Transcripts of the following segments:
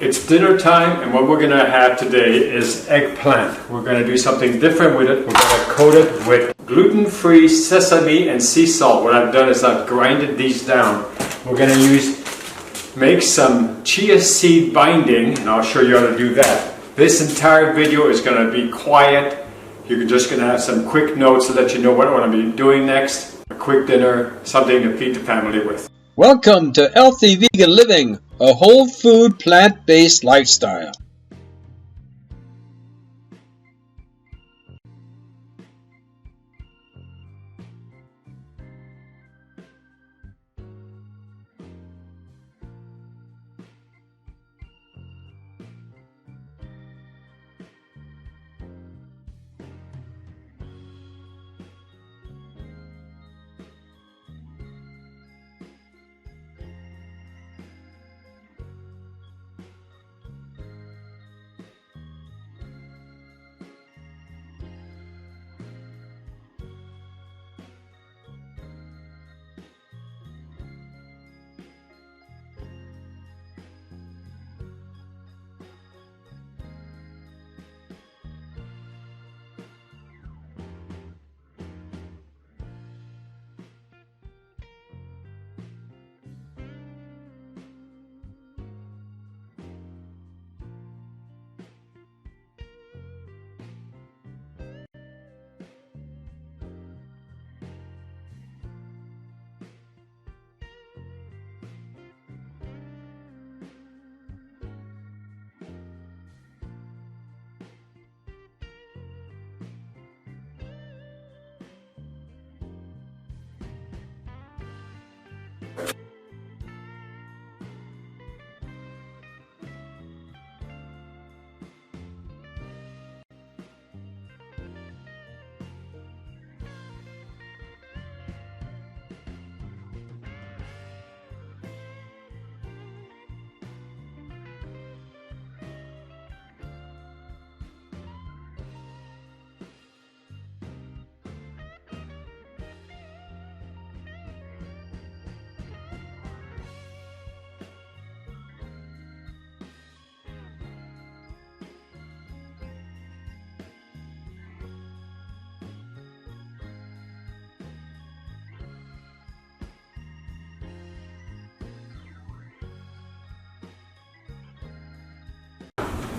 It's dinner time, and what we're going to have today is eggplant. We're going to do something different with it. We're going to coat it with gluten-free sesame and sea salt. What I've done is I've grinded these down. We're going to make some chia seed binding, and I'll show you how to do that. This entire video is going to be quiet. You're just going to have some quick notes to let you know what I'm going to be doing next. A quick dinner, something to feed the family with. Welcome to Healthy Vegan Living, a whole food, plant-based lifestyle.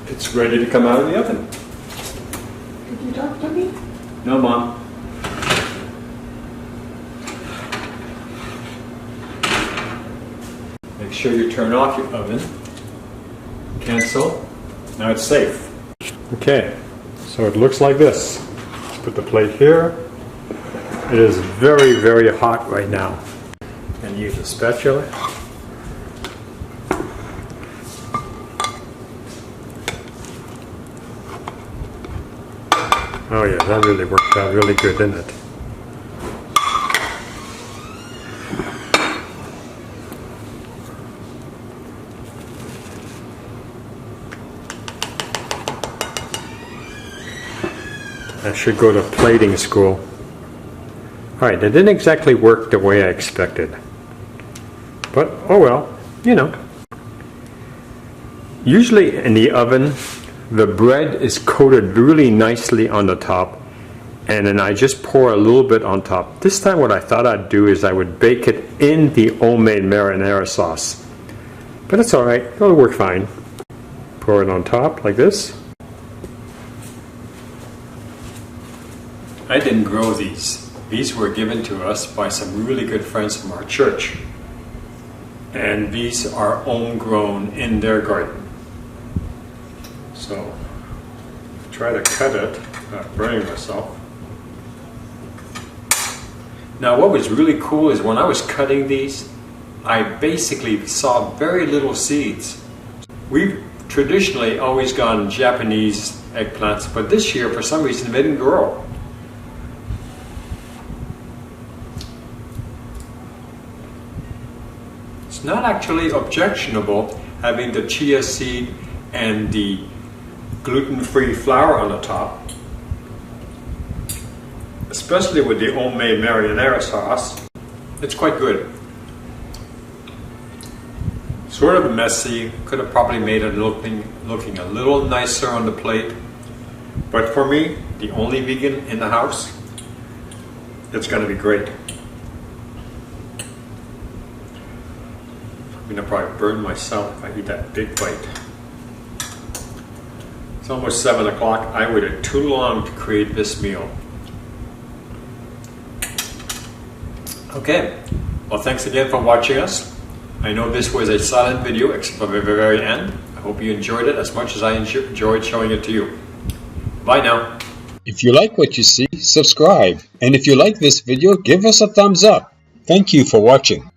It's ready to come out of the oven. Did you talk to me? No, Mom. Make sure you turn off your oven. Cancel. Now it's safe. Okay, so it looks like this. Let's put the plate here. It is very, very hot right now. And use a spatula. Oh yeah, that really worked out really good, didn't it? I should go to plating school. Alright, that didn't exactly work the way I expected. But, oh well, you know. Usually in the oven, the bread is coated really nicely on the top, and then I just pour a little bit on top. This time what I thought I'd do is I would bake it in the homemade marinara sauce. But it's alright, it'll work fine. Pour it on top like this. I didn't grow these. These were given to us by some really good friends from our church. And these are homegrown in their garden. So, try to cut it without burning myself. Now what was really cool is when I was cutting these, I basically saw very little seeds. We've traditionally always gone Japanese eggplants, but this year for some reason they didn't grow. It's not actually objectionable having the chia seed and the gluten-free flour on the top, especially with the homemade marinara sauce. It's quite good. Sort of messy. Could have probably made it looking a little nicer on the plate. But for me, the only vegan in the house, it's going to be great. I'm going to probably burn myself if I eat that big bite. It's almost 7 o'clock. I waited too long to create this meal. Okay, well, thanks again for watching us. I know this was a silent video except for the very end. I hope you enjoyed it as much as I enjoyed showing it to you. Bye now. If you like what you see, subscribe. And if you like this video, give us a thumbs up. Thank you for watching.